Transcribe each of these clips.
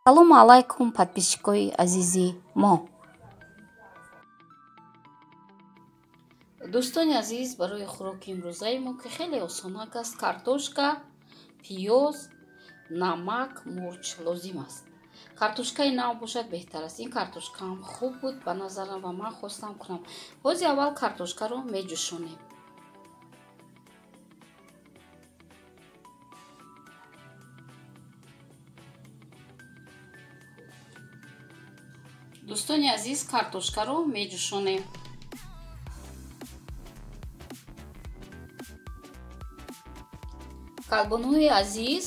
салому алайкум подписчикои азизи мо. дӯстони азиз, барои хӯроки имрӯзаи мо ки хеле осонак аст, картошка, пиёз, намак, мурч лозим аст. картошкаи нав бошад беҳтар аст. ин картошкаам хуб буд ба назарам ва ман хостам кунам. бози аввал картошкаро меҷӯшонем. дӯстони азиз, картошкаро меҷӯшонем. калбонҳои азиз,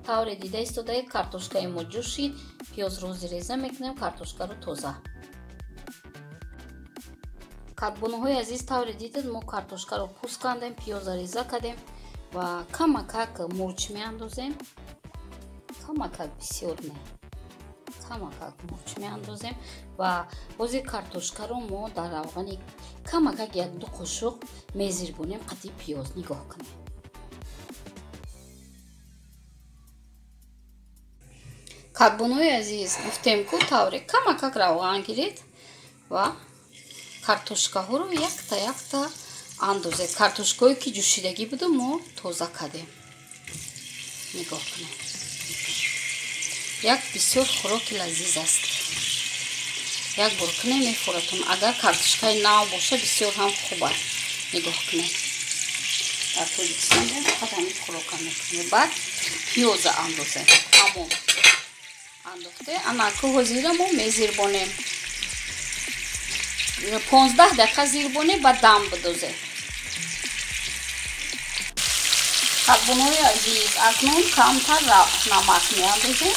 тавре дида истодаед, картошкаи мо ҷӯшид, пиёзро реза мекунем, картошкаро тоза. калбонҳои азиз, тавре дидед, мо картошкаро пӯст кардем, пиёзро реза кардем ва камакак мурч меандозем. камакак бисёр не. камакак мурч меандозем ва бози картошкаро мо дар авғани камакак 1-2 қошуқ мезирбонем қадди пиёз. нигоҳ кунем. калбонҳои азиз, гуфтем ку тавре камакак равған гиред ва картошкаҳоро якта андозед. картошкаҳое ки ҷӯшидагӣ буду мо тоза кардем. нигоҳ кунем. як бисёр хӯроки лазиз аст. як бор кунем мефоратон. агар картошкаи нав боша бисёр ҳам хуб аст. нигоҳ кунем. дар Тоҷикистон фақат ҳамин хӯрока мекунем. баъд пиёза андозем. ҳамон андохте анаку ҳозира мо мезирбонем. 15 дақиқа зирбонем ба дам бидозем. калбонҳои азиз, акнун камтар намак меандозем.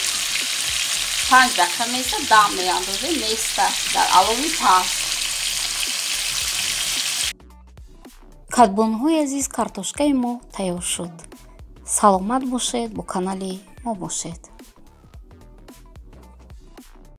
5 дақиқа места дам меандозем. места дар алови паст. калбонҳои азиз, картошкаи мо тайёр шуд. саломат бошед, бо канали мо бошед.